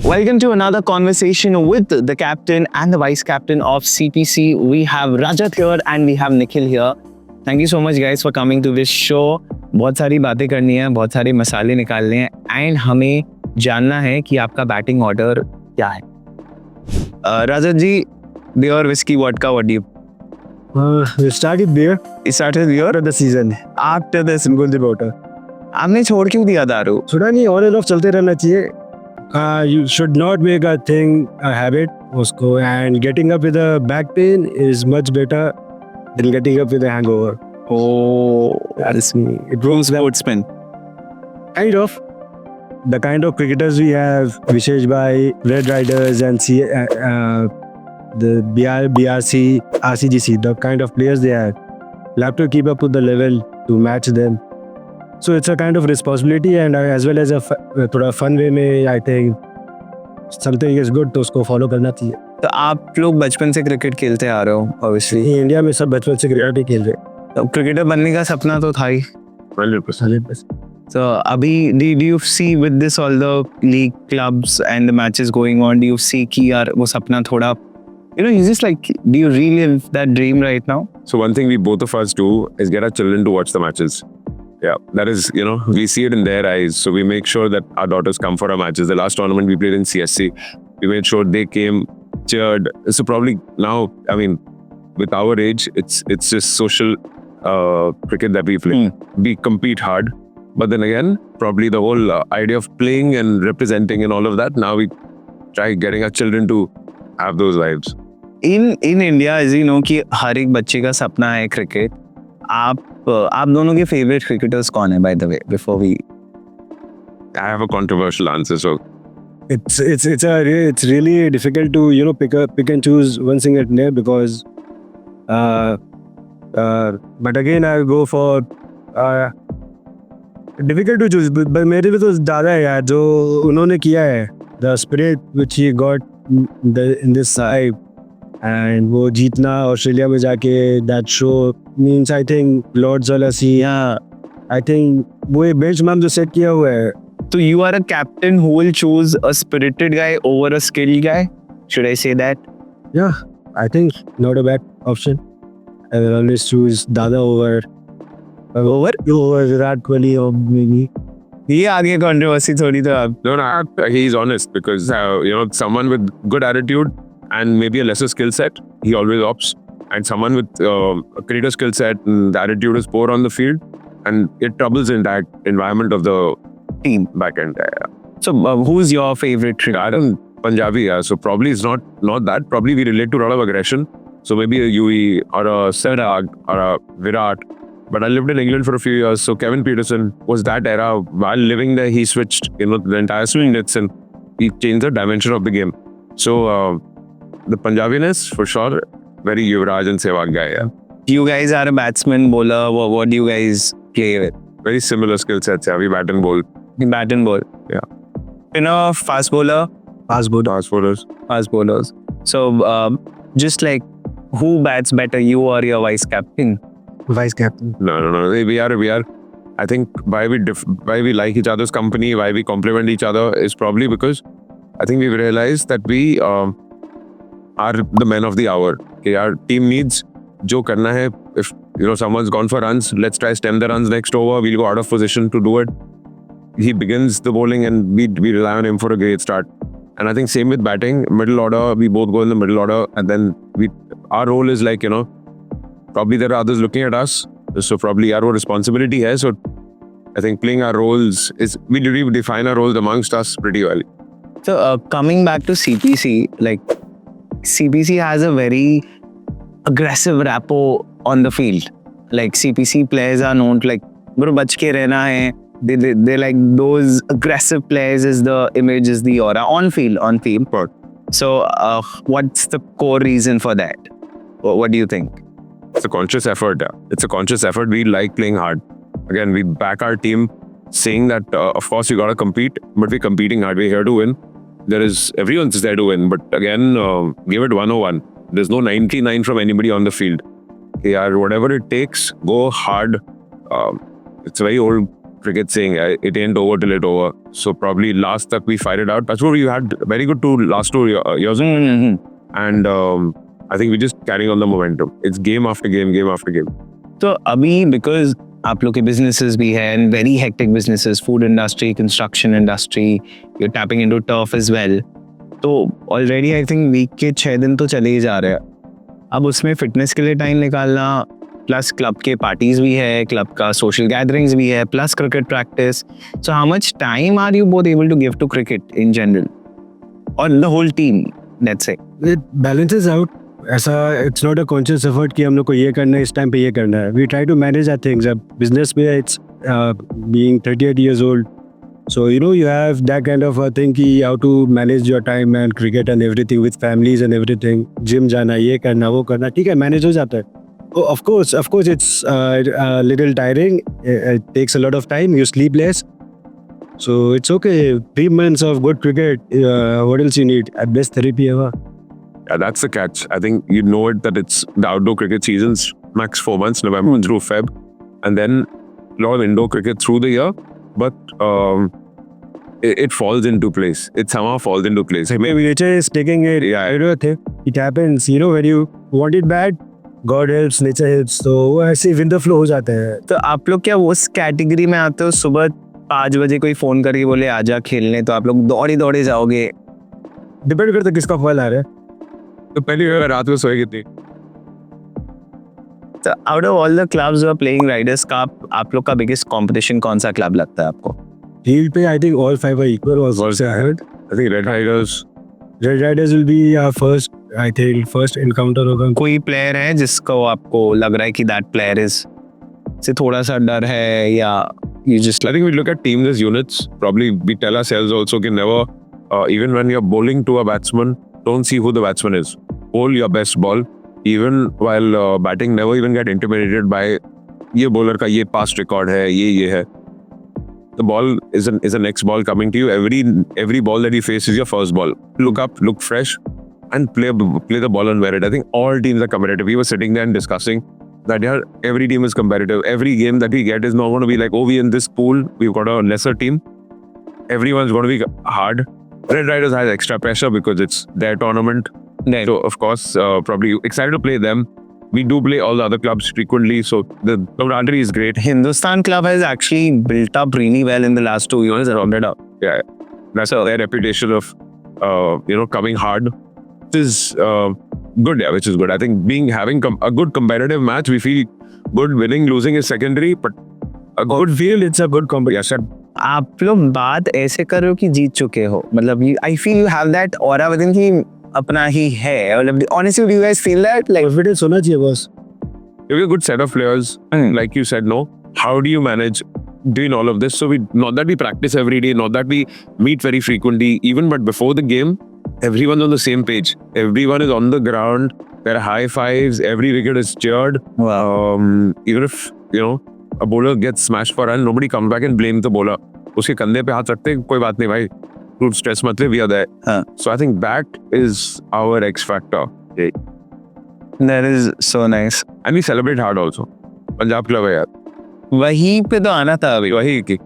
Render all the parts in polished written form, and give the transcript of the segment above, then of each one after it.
Welcome to another conversation with the captain and the vice captain of CPC. We have Rajat here and we have Nikhil here. Thank you so much guys for coming to this show. बहुत सारी बातें करनी है, बहुत सारे मसाले निकालने हैं एंड हमें जानना है कि आपका बैटिंग ऑर्डर क्या है. Rajat ji, beer, whiskey, vodka, what do you? We started beer You started beer? after the season. After this, Golden water. आपने छोड़ क्यों दिया दारू? थोड़ा नहीं ऑन एंड ऑफ चलते रहना चाहिए. You should not make a thing a habit उसको, and getting up with a back pain is much better than getting up with a hangover. Oh, That's me. It true proves that sportsman. kind of the kind of cricketers we have, Vishesh Bhai, Red Riders, and the BRC, RCGC, the kind of players they have. You have to keep up with the level to match them. So it's a kind of responsibility, and as well as a थोड़ा fun way में, I think something is good तो उसको follow करना चाहिए. तो आप लोग बचपन से क्रिकेट खेलते आ रहे हो obviously. इंडिया में सब बचपन से क्रिकेट ही खेल रहे हैं. तो क्रिकेटर बनने का सपना तो था ही. 100%. So अभी do you see with this all the league clubs and the matches going on, do you see कि यार वो सपना थोड़ा, you just like, do you relive that dream right now? So one thing we both of us do is get our children to watch the matches. Yeah, that is, we see it in their eyes. So we make sure that our daughters come for our matches. The last tournament we played in CSC, we made sure they came, cheered. So probably now, I mean, with our age, it's just social cricket that we play. We compete hard. But then again, probably the whole idea of playing and representing and all of that, now we try getting our children to have those vibes. In India, as you know कि हर एक बच्चे का सपना है cricket. आप दोनों के favourite cricketers कौन है, by the way, before we? I have a controversial answer, so It's really difficult to pick and choose one single player because but again I go for difficult to choose, but मेरे भी तो ज़्यादा है यार जो उन्होंने किया है, the spirit which he got in this side, and वो जीतना ऑस्ट्रेलिया में जाके, that show means I think Lords वाला scene, Yeah. I think वो एक benchmark जो set किया हुआ है. So you are a captain who will choose a spirited guy over a skilled guy. Should I say that? Yeah, I think not a bad option. I will always choose Dada over Virat Kohli or maybe. ये आगे controversy थोड़ी तो आप. no, he's honest because someone with good attitude and maybe a lesser skill set, he always opts. And someone with a greater skill set and the attitude is poor on the field, and it troubles in that environment of the Team. back end. So who's your favorite I cricketer? don't Punjabi, yeah. So probably it's not that. Probably we relate to a lot of aggression. So maybe a Yui or a Sehwag or a Virat. But I lived in England for a few years. So Kevin Peterson was that era. While living there, he switched the entire swing nets and he changed the dimension of the game. So the Punjabiness for sure, very Yuvraj and Sehwag guy. Yeah. You guys are a batsman, bowler. What do you guys play with? Very similar skill sets. Yeah, we bat and bowl. You bat and bowl. Yeah. Spinner, fast bowler, Fast bowlers. fast bowlers. So just like who bats better, you or your vice captain? Vice captain. No. We are. I think why we like each other's company, why we complement each other is probably because I think we've realized that we are the men of the hour. Okay, our team needs jo karna hai. If someone's gone for runs, let's try stem the runs next over. We'll go out of position to do it. He begins the bowling and we rely on him for a great start. And I think same with batting, middle order, we both go in the middle order, and then our role is like, probably there are others looking at us. So probably our responsibility है. So I think playing our roles we define our roles amongst us pretty well. So coming back to CPC, like CPC has a very aggressive rapport on the field. Like CPC players are known to like, bro, bach ke rehna hai. They like those aggressive players is the image, is the aura on field. But So what's the core reason for that? What do you think? it's a conscious effort. Yeah. It's a conscious effort. We like playing hard. Again, we back our team saying that, of course, you got to compete, but we're competing hard. We're here to win. Everyone's there to win. But again, give it 101. There's no 99 from anybody on the field. Okay, whatever it takes, go hard. It's a very old cricket saying, it ain't over till it over. So probably last tak we fight it out. That's what we had very good last 2 years. And I think we're just carrying on the momentum. It's game after game, game after game. तो अभी because आप लोग के businesses भी हैं and very hectic businesses, food industry, construction industry, you're tapping into turf as well. तो already I think week के 6 दिन तो चले ही जा रहे हैं. अब उसमें fitness के लिए time निकालना, plus club के parties भी है, club का social gatherings भी है, plus cricket practice. So how much time are you both able to give to cricket in general? Or the whole team, let's say. It balances out. ऐसा it's not a conscious effort कि हम लोग को ये करना है, इस time पे ये करना है. We try to manage that things. अब बिजनेस में it's being 38 years old, so you know you have that kind of a thing कि how to manage your time and cricket and everything with families and everything. Gym जाना, ये करना, वो करना, ठीक है, मैनेज हो जाता है. Oh, of course it's a little tiring. It takes a lot of time. You sleep less. So it's okay. 3 months of good cricket. What else you need? At best therapy ever. Yeah, that's the catch. I think you know it that it's the outdoor cricket season's max 4 months, November through Feb, and then a lot of indoor cricket through the year. But it falls into place. It somehow falls into place. Maybe nature is taking it. Yeah. I don't know. It happens. You know, when you want it bad, God helps, nature helps. So ऐसे window flow हो जाता है. तो आप लोग क्या उस category में आते हो, सुबह 5 बजे कोई फोन करके बोले आजा खेलने, तो आप लोग दौड़े दौड़े जाओगे? डिपेंड करता है किसका कॉल आ रहा है. तो पहली बार रात में सोए कितनी? तो out of all the clubs who are playing Riders Cup, आप लोग का बिगेस्ट कंपटीशन कौन सा क्लब लगता है आपको? Field पे I think all 5 are equal. Also I heard. I think Red Tigers. Red Riders will be our first encounter होगा. कोई प्लेयर है जिसको आपको लग रहा है कि दैट प्लेयर इज से थोड़ा सा डर है, या you just I think we look at teams as units. Probably we tell ourselves also कि never, even when you're bowling to a batsman, don't see who the batsman is. Bowl your best ball. Even while batting, never even get intimidated by ये bowler का ये past record है, ये है. The ball is a next ball coming to you. Every ball that you face is your first ball. Look up, look fresh, and play the ball and wear it. I think all teams are competitive. We were sitting there and discussing that every team is competitive. Every game that we get is not going to be like, oh, we in this pool, we've got a lesser team. Everyone's going to be hard. Red Riders has extra pressure because it's their tournament. Right. So, of course, probably excited to play them. We do play all the other clubs frequently, so the camaraderie is great. Hindustan club has actually built up really well in the last 2 years and rounded up. Yeah, that's their reputation of, coming hard. Which is good, yeah, which is good. I think having a good competitive match, we feel good. Winning, losing is secondary, but a good field, it's a good competition. आप लोग बात ऐसे कर रहे हो कि जीत चुके हो, मतलब I feel you have that aura with in कि अपना ही है, मतलब honestly do you guys feel that like Confidence होना चाहिए बस. You have a good set of players, like you said. No, how do you manage doing all of this? So not that we practice every day, not that we meet very frequently, even but before the game, everyone's on the same page. Everyone is on the ground. There are high fives. Every wicket is cheered. Even if a bowler gets smashed for run, nobody comes back and blame the bowler. उसके कंधे पे हाथ रखते कोई बात नहीं भाई, तू स्ट्रेस मत ले, we are there. So I think that is our X factor. that is so nice. And we celebrate hard also. Punjab club है यार, वहीं पे तो आना था अभी. वही की.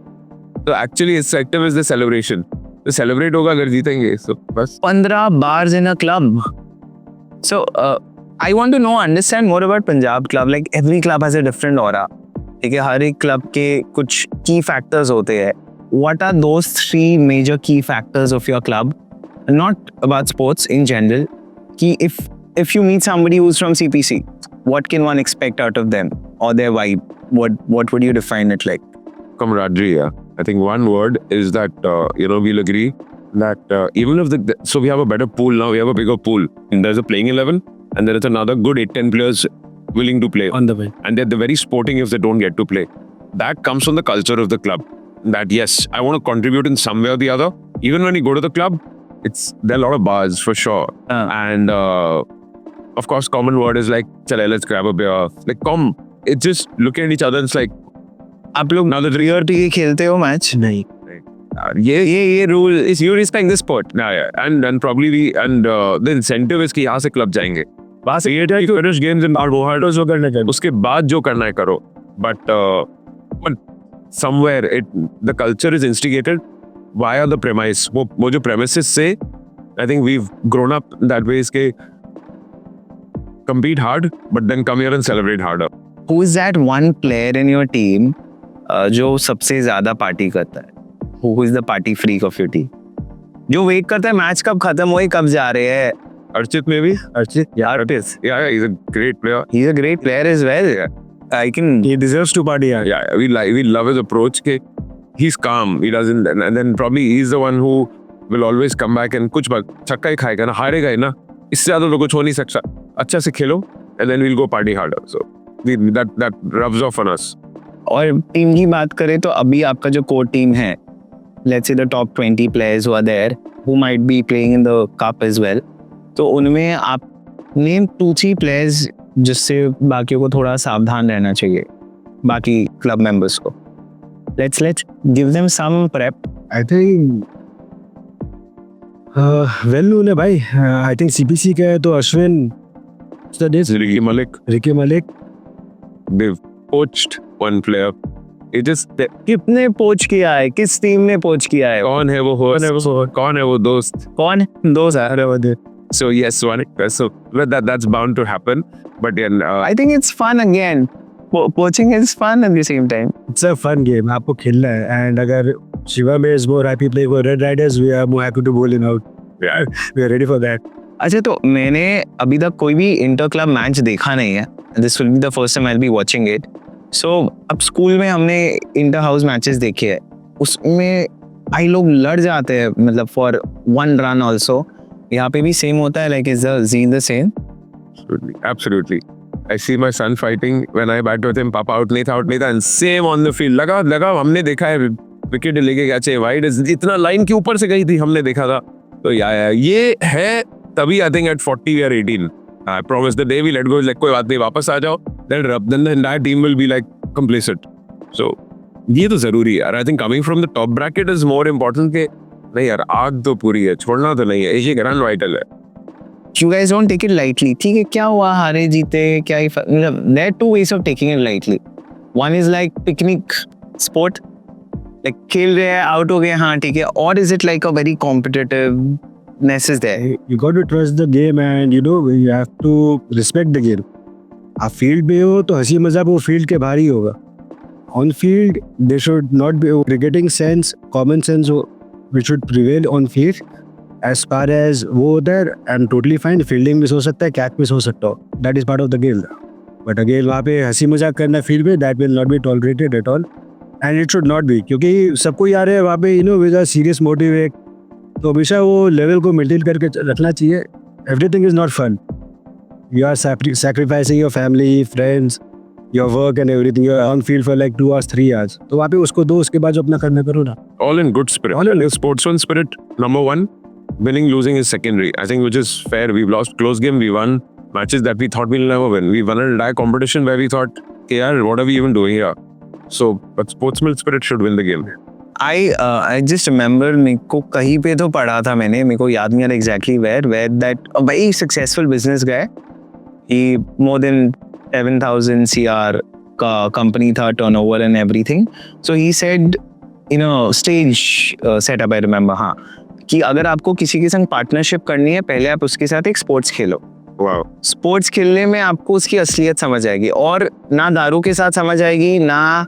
So actually its sector is the celebration. तो celebrate होगा अगर जीतेंगे, so बस. 15 bars in a club. So I want to understand more about Punjab club. Like every club has a different aura. ठीक है, हर एक क्लब के कुछ key factors होते हैं. What are those 3 major key factors of your club? Not about sports in general. कि if you meet somebody who's from CPC, what can one expect out of them or their vibe? What would you define it like? Camaraderie, yeah. I think one word is that we'll agree that even if so we have a better pool now, we have a bigger pool, and there's a playing 11 and there is another good 8-10 players willing to play On the way. and they're very sporting if they don't get to play. That comes from the culture of the club, that yes, I want to contribute in some way or the other. Even when you go to the club, there are a lot of bars for sure. And of course common word is like, chale, let's grab a beer, like come, it's just looking at each other and it's like, आप लोग now the rear T खेलते हो match? नहीं. ये rule is you respect this sport. yeah, and probably the incentive is कि यहाँ से club जाएंगे, वहाँ से finish games in our तो जो करना चाहिए. उसके बाद जो करना है करो. But somewhere the culture is instigated via the premise. वो जो premises से I think we've grown up that way. इसके compete hard, but then come here and celebrate harder. Who is that one player in your team जो सबसे ज्यादा party करता है? Who is the party freak of your team? जो wait करता है match कब खत्म हुई कब जा रहे हैं? Archit maybe? Archit, yeah, it is. Yeah, he's a great player. He's a great player as well. I can. He deserves to party. Yeah. Yeah, we love his approach. के he's calm. He doesn't, and then probably he's the one who will always come back and कुछ बात छक्का ही खाएगा ना, हारेगा ही ना, इससे ज़्यादा तो कुछ हो नहीं सकता. अच्छा से खेलो and then we'll go party harder. So that rubs off on us. और टीम की बात करें तो अभी आपका जो कोर टीम है, let's say the top 20 players who are there, who might be playing in the cup as well. तो उनमें आप name 2-3 players जिससे बाकियों को थोड़ा सावधान रहना चाहिए, बाकी क्लब मेंबर्स को. Let's give them some prep. I think well known है भाई. I think CPC का है तो Ashwin, Ricky Malik, Ricky Malik. they've poached one player. It just कितने पोच किया है, किस टीम ने पोच किया है? कौन है वो host? कौन है वो दोस्त? कौन? दो sir. So yes, one. So that's bound to happen. But yeah, I think it's fun again. Poaching is fun at the same time. It's a fun game. आपको खेलना है. And अगर Shivam is more happy playing for Red Riders, we are more happy to bowl him out. Yeah, we are ready for that. अच्छा, तो मैंने अभी तक कोई भी इंटर क्लब मैच देखा नहीं है. This will be the first time I'll be watching it. So अब स्कूल में हमने इंटर हाउस मैचेस देखे हैं. उसमें आई लोग लड़ जाते हैं, मतलब फॉर वन रन ऑल्सो. यहाँ पे भी सेम होता है, like is the gene the same? Absolutely. I see my son fighting when I bat with him. Papa out नहीं था, and same on the field. लगा हमने देखा है, विकेट लेके गया चाहिए, वाइड इतना लाइन के ऊपर से गई थी, हमने देखा था. तो ये है तभी. I think at 40 we are 18. I promise the day we let go is like कोई बात नहीं, वापस आ जाओ. Then the entire team will be like complacent. So ये तो जरूरी है यार. I think coming from the top bracket is more important के नहीं यार, आग तो पूरी है, छोड़ना तो नहीं है, ये ग्रैंड वाइटल है. You guys don't take it lightly. ठीक है, क्या हुआ, हारे जीते क्या ही मतलब. There are two ways of taking it lightly. One is like picnic sport, like खेल रहे हैं, out हो गए, हाँ ठीक है. Or is it like a very competitiveness is there? You got to trust the game and you know you have to respect the game. आप field पे हो तो हंसी मजाक वो फील्ड के बाहर ही होगा. On field there should not be cricketing sense, common sense which should prevail on field. As far as वो उधर and totally fine, fielding miss हो सकता है, कैच मिस हो सकता हो, that is part of the game. But again वहाँ पे हंसी मजाक करना फील्ड पे, that will not be tolerated at all and it should not be, क्योंकि सबको यार है वहाँ पे, you know, with a serious motive है, तो हमेशा वो लेवल को मेंटेन करके रखना चाहिए. Everything is not fun. You are sacrificing your family, friends, your work and everything. You are on field for like 2 hours, 3 hours. तो वहाँ पे उसको दो, उसके बाद जो अपना करना करो ना. All in good spirit. All in sportsman spirit. Number one, winning, losing is secondary. I think which is fair. We've lost close game. We won matches that we thought we'll never win. We won an entire competition where we thought, okay, yaar, what are we even doing here? So, but sportsman spirit should win the game. I just remember, मेरे को कहीं पे तो पढ़ा था मैंने, मेरे को याद नहीं आ रहा exactly where that a very successful business guy, he more than 7,000 CR का company था, turnover and everything. So he said in a stage setup, I remember, हाँ, कि अगर आपको किसी के संग पार्टनरशिप करनी है, पहले आप उसके साथ एक स्पोर्ट्स खेलो. Wow. स्पोर्ट्स खेलने में आपको उसकी असलियत समझ आएगी, और ना दारू के साथ समझ आएगी, ना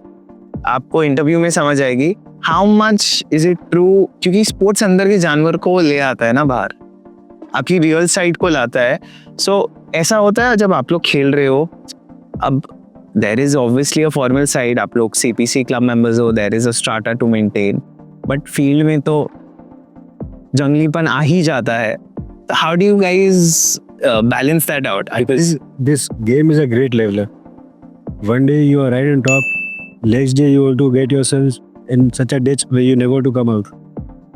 आपको इंटरव्यू में समझ आएगी. How much is it true? क्योंकि स्पोर्ट्स अंदर के जानवर को ले आता है ना बाहर, आपकी रियल साइड को लाता है. सो ऐसा होता है जब आप लोग खेल रहे हो. अब there is obviously a formal side, आप लोग CPC क्लब मेंबर्स हो, there is a strata to maintain, but field में तो जंगलीपन आ ही जाता है. How do you guys balance that out? This game is a great leveler. One day you are right on top, next day you want to get yourselves in such a ditch where you never to come out.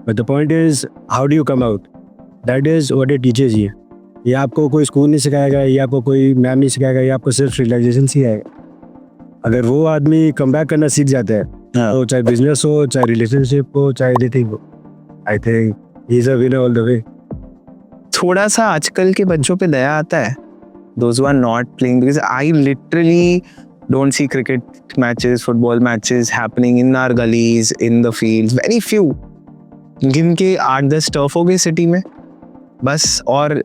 But the point is, how do you come out? That is what it teaches you. ये आपको कोई school नहीं सिखाएगा, ये आपको कोई ma'am नहीं सिखाएगा, ये आपको सिर्फ रियलाइजेशन सिखाएगा. अगर वो आदमी कम बैक करना सीख जाता है, तो चाहे बिजनेस हो, चाहे रिलेशनशिप हो, चाहे एनीथिंग हो, I think he is a winner all the way. थोड़ा सा आजकल के बच्चों पे दया आता है, those who are not playing, because I literally don't see cricket matches, football matches happening in our gullies, in the fields. Very few. गिन के 8-10 टर्फ हो गए सिटी में बस, और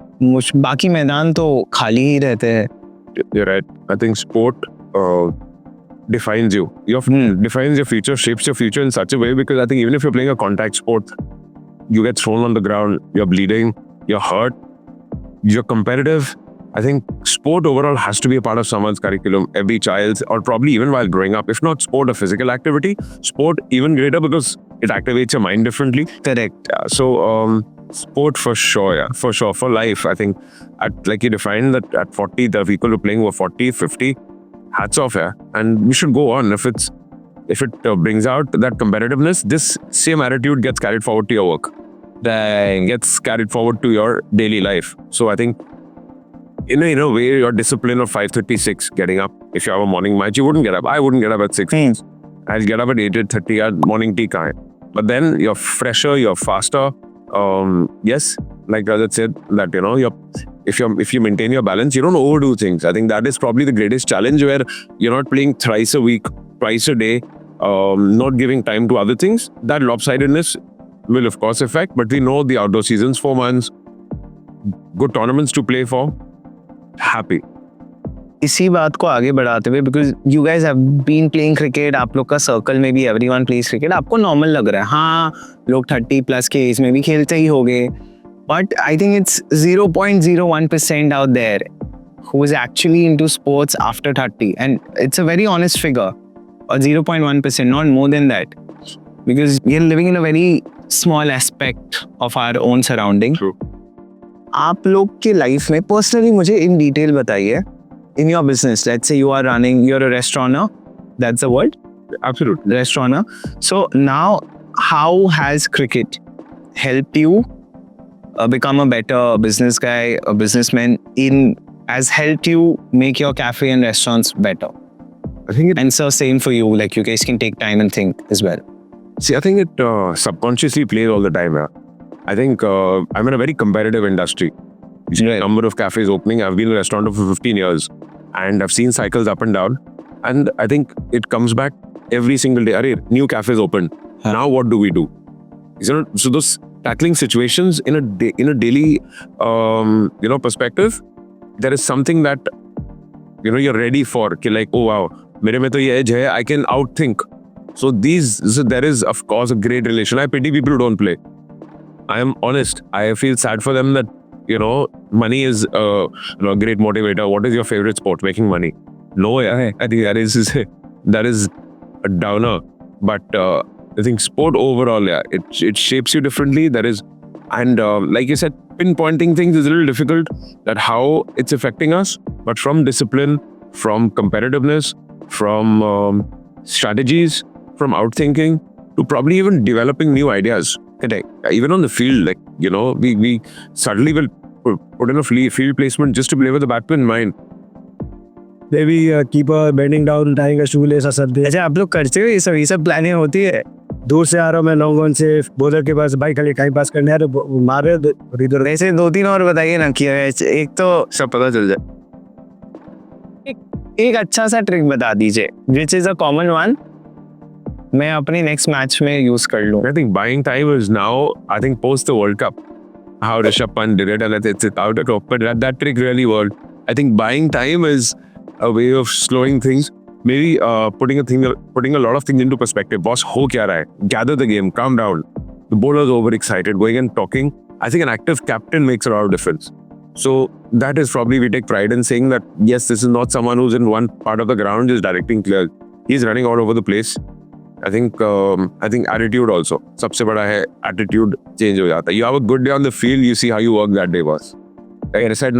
बाकी मैदान तो खाली ही रहते हैं. You're right. I think sport defines you. Defines your future, shapes your future in such a way, because I think even if you're playing a contact sport, you get thrown on the ground, you're bleeding, you're hurt, you're competitive. I think sport overall has to be a part of someone's curriculum, every child's, or probably even while growing up. If not sport, a physical activity, sport even greater because it activates your mind differently. Correct. So sport for sure, yeah, for sure, for life. I think, like you defined that at 40, the people who are playing were 40, 50, hats off, yeah. And we should go on. If it brings out that competitiveness, this same attitude gets carried forward to your work. That gets carried forward to your daily life. So I think, in a way, your discipline of 5:36 getting up. If you have a morning match, you wouldn't get up. I wouldn't get up at 6. I'll get up at 8:30 at morning tea kind. But then you're fresher, you're faster. Yes, like Rajat said, that if you maintain your balance, you don't overdo things. I think that is probably the greatest challenge, where you're not playing thrice a week, twice a day, not giving time to other things. That lopsidedness will of course affect, but we know the outdoor season's 4 months, good tournaments to play for. Happy. इसी बात को आगे बढ़ाते हुए, because you guys have been playing cricket, आप लोग का circle में भी एवरीवन प्लेज क्रिकेट, आपको नॉर्मल लग रहा है. हाँ, लोग 30+ के एज में भी खेलते ही होंगे, but I think it's 0.01% out there who is actually into sports after 30, and it's a very honest figure, or 0.1%, not more than that, because we are living in a very small aspect of our own surrounding. True. आप लोग के life में personally मुझे in detail बताइए, in your business, let's say you're a restaurateur, that's the word? Absolutely. Restaurateur. So now, how has cricket helped you become a better business guy, a businessman, has helped you make your cafe and restaurants better? I think And so same for you, like you guys can take time and think as well. I think it subconsciously plays all the time. Yeah. I think I'm in a very competitive industry. Number of cafes opening. I've been in a restaurant for 15 years, and I've seen cycles up and down. And I think it comes back every single day. Arey, new cafes opened. Now what do we do? So those tackling situations in a daily perspective, there is something that you're ready for. Like, oh wow, mere mein to ye edge hai, I can outthink. So there is of course a great relation. I pity people who don't play. I am honest. I feel sad for them that money is a great motivator. What is your favorite sport? Making money. No, yeah. I think that is a downer. But I think sport overall, yeah, it shapes you differently. And like you said, pinpointing things is a little difficult, that how it's affecting us. But from discipline, from competitiveness, from strategies, from outthinking, to probably even developing new ideas. Even on the field, like, we suddenly will put in a field placement just to play with the batsman in mind. Maybe keeper bending down, tying a shoelace or something. अच्छा, आप लोग करते हो ये सब planning होती है? दूर से आ रहा हूँ मैं लॉन्ग ऑन से, बॉलर के पास भाई खाली टाइम पास करने आ रहे, मार रहे इधर. वैसे 2-3 और बताइए ना कि एक तो सब पता चल जाए. एक अच्छा सा ट्रिक बता दीजिए, which is a common one, मैं अपने नेक्स्ट मैच में यूज कर लूँ. I think buying time is now, I think post the World Cup, how Rishabh Pant did it, and it's out of top, but that trick really worked. I think buying time is a way of slowing things, maybe putting a lot of things into perspective. Boss, ho kya raha hai? Gather the game, calm down. The bowler's overexcited, going and talking. I think an active captain makes a lot of difference. So that is probably, we take pride in saying that, yes, this is not someone who's in one part of the ground just directing players. He's running all over the place. I think attitude also. सबसे बड़ा है attitude change हो जाता है. You have a good day on the field, you see how you work that day, boss. Like I said,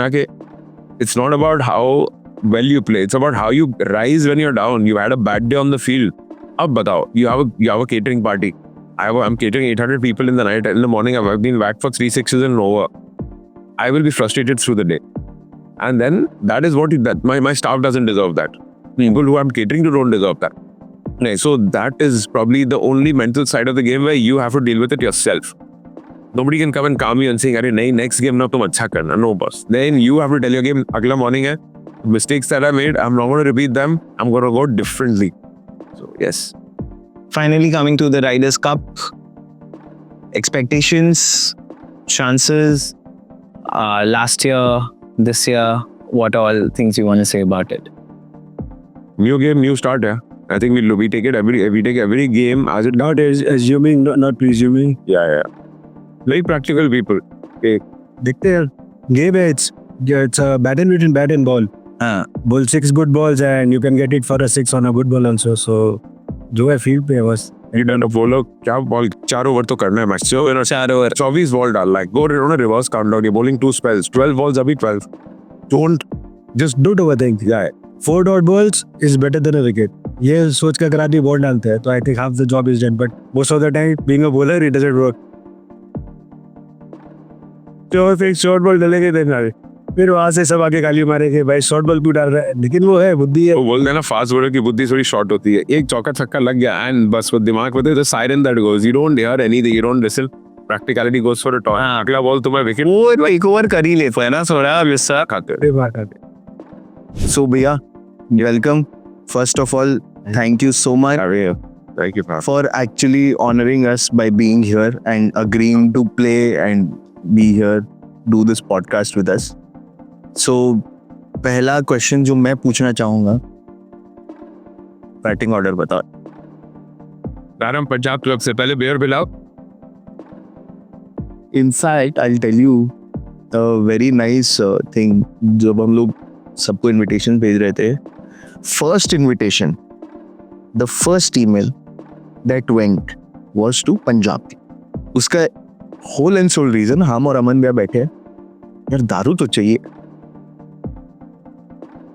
it's not about how well you play. It's about how you rise when you're down. You had a bad day on the field. अब बताओ, you have a catering party. I'm catering 800 people in the night. In the morning, I've been whacked for 3 6s and over. I will be frustrated through the day. And then that is what my staff doesn't deserve that. People who I'm catering to don't deserve that. So that is probably the only mental side of the game where you have to deal with it yourself. Nobody can come and calm you and say, "Arey, next game na tum acha karna." No, boss. Then you have to tell your game, agla morning hai, mistakes that I made, I'm not going to repeat them. I'm going to go differently. So yes. Finally coming to the Riders Cup. Expectations, chances, last year, this year, what all things you want to say about it? New game, new start. Yeah. I think we take it we take every game as it. Not assuming, not presuming. Yeah. Very practical people. Okay. देखते हैं game है, it's a bat and ball. Bowl 6 good balls and you can get it for a 6 on a good ball also. So जो है field पे बस You done वो लोग क्या बॉल 4 ओवर तो करना है मैच से 4 over. 24 बॉल डाल like go on a reverse countdown ये bowling 2 spells 12 balls अभी 12 don't don't overthink. yeah 4 dot balls is better than a wicket. ये सोच कर अगर आदमी बॉल डालते हैं तो I think half the job is done. But most of the time being a bowler it doesn't work. तो फिर शॉर्ट बॉल डालेंगे देना फिर वहां से सब आगे गाली मारेंगे भाई शॉर्ट बॉल क्यों डाल रहा है, लेकिन वो है बुद्धि है. वो बोलते हैं ना फास्ट बॉलर की बुद्धि थोड़ी शॉर्ट होती है. एक चौका छक्का लग गया एंड बस वो दिमाग में the siren that goes you don't hear anything you don't listen practicality goes for a toss. अगला बॉल तुम्हें विकेट वो एक ओवर कर ही लेते हैं ना थोड़ा गुस्सा खाते फिर बात आते So भैया, welcome. First of all, thank you so much हैं. Thank you for actually honoring us by being here and agreeing to play and be here, do this podcast with us. So पहला question जो मैं पूछना चाहूंगा, batting order बताओ. दारम Punjab club से पहले bear बिलाओ. In fact, I'll tell you a very nice thing. जब हम लोग सबको इनविटेशन भेज रहे थे, first invitation, the first email that went was to Punjab. उसका whole and sole reason हम और अमन भैया बैठे हैं, यार दारू तो चाहिए.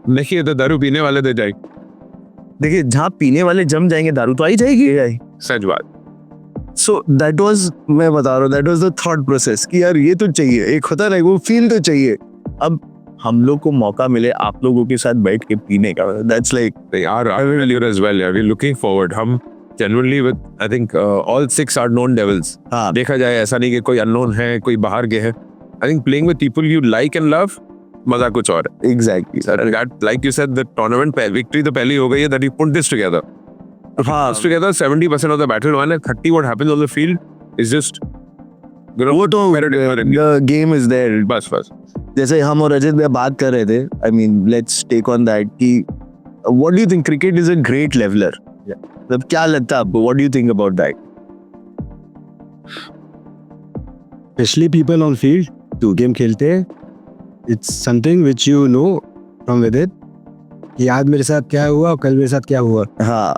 देखिए तो दारू पीने वाले दे जाए. देखिए जहाँ पीने वाले जम जाएंगे दारू तो आई जाएगी. सच बात. सो दैट वाज, मैं बता रहा हूँ, that was the thought process कि यार ये तो चाहिए, एक होता है वो फील तो चाहिए. अब हम लोग को मौका मिले आप लोगों के साथ बैठ के पीने का, that's like They are earlier as well. Yeah, we're looking forward. हम genuinely with I think all 6 are known devils. हाँ. देखा जाए ऐसा नहीं कि कोई unknown है, कोई बाहर के है. I think playing with people you like and love, मजा कुछ और है. Exactly. And that, like you said, the tournament victory तो पहली हो गई है that you put this together. हाँ, Put together 70% of the battle won and 30 what happens on the field is just वो तो गेम इज देयर. बस जैसे हम और अजित भैया बात कर रहे थे, I mean let's take on that कि what do you think cricket is a great leveler. मतलब क्या लगता है आपको, what do you think about that? especially people on field जो गेम खेलते हैं, it's something which you know from within कि आज मेरे साथ क्या हुआ और कल मेरे साथ क्या हुआ. हाँ,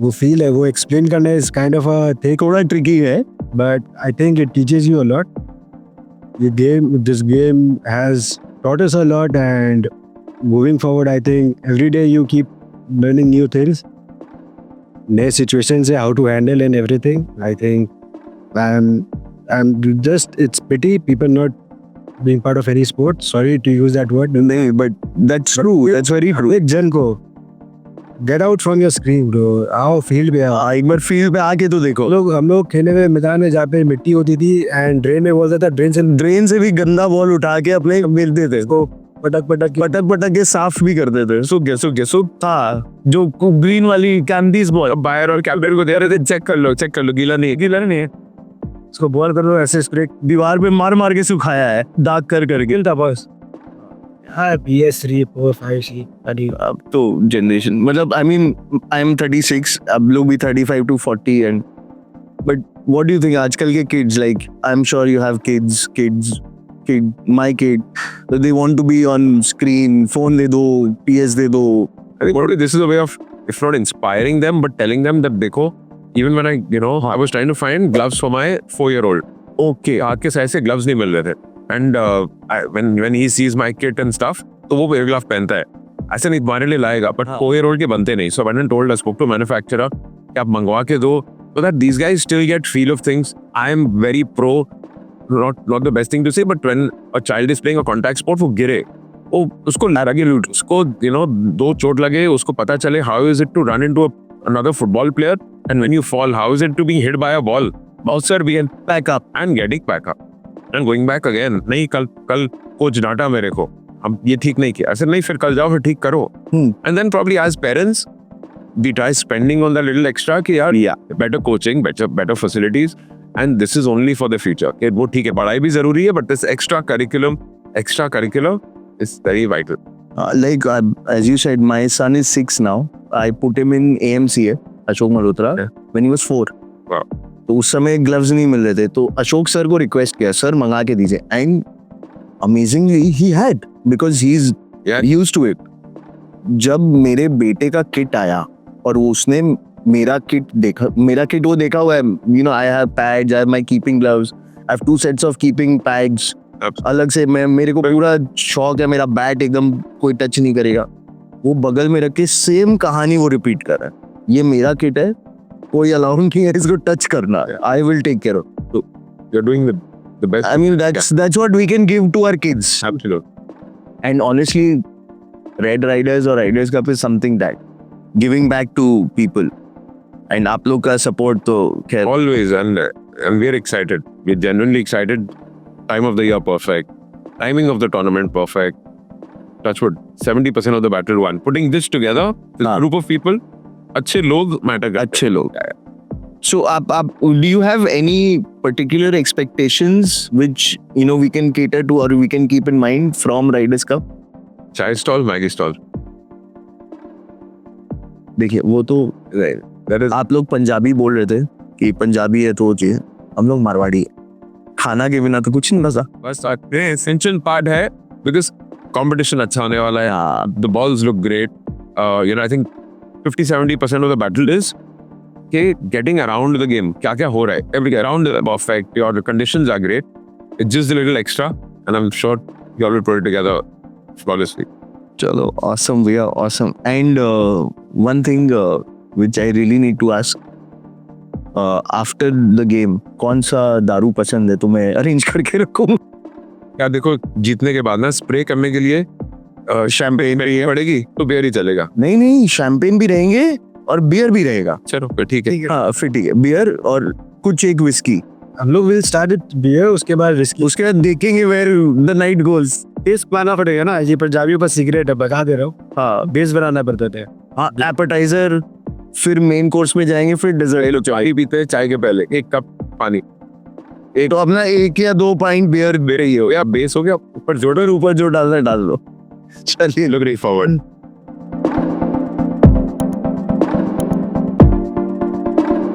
वो फील है, वो एक्सप्लेन करना is kind of a thing, थोड़ा ट्रिकी है. but I think it teaches you a lot. This game has taught us a lot, and moving forward, I think every day you keep learning new things, new situations, how to handle and everything. I think I'm just, it's pity people not being part of any sport. Sorry to use that word. नहीं, but that's true. That's very true. एक जन को get out from your screen, bro. आओ field पे आओ. एक बार field पे आके तो देखो. हम लोग खेलने में मैदान में जहाँ पे मिट्टी होती थी एंड ड्रेन में बोलता था, ड्रेन से भी गंदा बॉल उठा के अपने मिलते थे, को पटक के साफ भी करते थे. सो था जो ग्रीन वाली कैंडीज बॉल बायर और कैप्टन को दे रहे थे, चेक कर लो गीला नहीं है. उसको बॉल कर दो ऐसे स्प्रे दीवार पे मार के सुखाया है, दाग कर था बस. हाँ, PS3 4 5 6 अब तो जनरेशन, मतलब आई मीन आई एम 36, अब लोग भी 35 to 40 and but what do you think आजकल के kids, like I am sure you have kids my kid, they want to be on screen, phone दे दो, PS दे दो. I think this is a way of, if not inspiring them, but telling them that देखो, even when I was trying to find gloves for my 4-year-old. Okay. हाथ के size से gloves नहीं मिल रहे थे. And when he sees my kit and stuff, तो वो air glove पहनता है. ऐसे नहीं तुम्हारे लिए लाएगा, but 4-year-old के बनते नहीं. So when I told, I spoke to manufacturer कि आप मंगवा के दो, so that these guys still get feel of things. I am very pro, not the best thing to say, but when a child is playing a contact sport, वो गिरे, वो उसको लगे, उसको दो चोट लगे, उसको पता चले how is it to run into another football player, and when you fall, how is it to be hit by a ball, bouncer being back up and getting back up and going back again. नहीं कल coach डांटा मेरे को, हम ये ठीक नहीं किया, ऐसे नहीं, फिर कल जाओ फिर ठीक करो. And then probably as parents we try spending on the little extra कि यार better coaching, better facilities, and this is only for the future. कि वो ठीक है, पढ़ाई भी जरूरी है, but this extra curriculum is very vital. Like as you said, my son is 6 now. I put him in AMCA, Ashok Malhotra, when he was 4. Wow. तो उस समय ग्लव्स नहीं मिल रहे थे, तो अशोक सर को रिक्वेस्ट किया, सर मंगा के दीजिए, and amazingly he had, because he is used to it. जब मेरे बेटे का किट आया और उसने मेरा किट वो देखा हुआ है, you know, I have pads, I have my keeping gloves, I have 2 sets of keeping pads. अलग से मेरे को पूरा शौक है, मेरा बैट एकदम कोई टच नहीं करेगा. वो बगल में रख के सेम कहानी वो रिपीट कर रहा है, ये मेरा किट है, कोई अलाउ नहीं है इसको टच करना, I will take care of. You are doing the best. I mean, that's what we can give to our kids. Absolutely. And honestly, Red Riders or Riders Cup is something that giving back to people. And आप लोग का support तो खैर. Always, and we're excited. We're genuinely excited. Time of the year perfect. Timing of the tournament perfect. Touchwood, 70% of the battle won. Putting this together, this group of people, अच्छे लोग matter करते हैं. अच्छे लोग. So, do you have any particular expectations which we can cater to or we can keep in mind from Riders Cup? Chai stall, Maggie stall. देखिए वो तो That is. आप लोग पंजाबी बोल रहे थे कि पंजाबी है तो चाहिए, हम लोग मारवाड़ी है, खाना के बिना तो कुछ नहीं मजा. बस essential part है because competition अच्छा होने वाला है. The balls look great. I think 50-70% of the battle is getting around the game. क्या क्या हो रहा है? Everything around is perfect. Your conditions are great. It's just a little extra, and I'm sure you all will put it together flawlessly. चलो, awesome, we are awesome. And one thing which I really need to ask, after the game, कौन सा दारू पसंद है तुम्हें arrange करके रखूं? यार देखो, जीतने के बाद ना स्प्रे करने के लिए शैंपेन पड़ेगी तो बियर ही चलेगा. नहीं, शैंपेन भी रहेंगे और बियर भी रहेगा. चलो फिर ठीक है. हाँ फिर ठीक है, बियर और कुछ एक विस्की. हम लोग विल स्टार्ट विद बियर, उसके बाद रिस्की, उसके बाद देखेंगे where the night goals. Test बनाना पड़ेगा ना, ये पंजाबियों का सीक्रेट है, बता दे रहा हूँ. हाँ, बेस बनाना पड़ता है. हाँ, एपेटाइजर, फिर मेन कोर्स में जाएंगे, फिर डेजर्ट. लोग चाय पीते हैं, चाय के पहले 1 कप पानी, तो अपना 1 या 2 पाइंट बियर मेरे ही हो या बेस हो गया, ऊपर ऊपर जो डालना है डाल लो. चलिए, लुक फॉरवर्ड.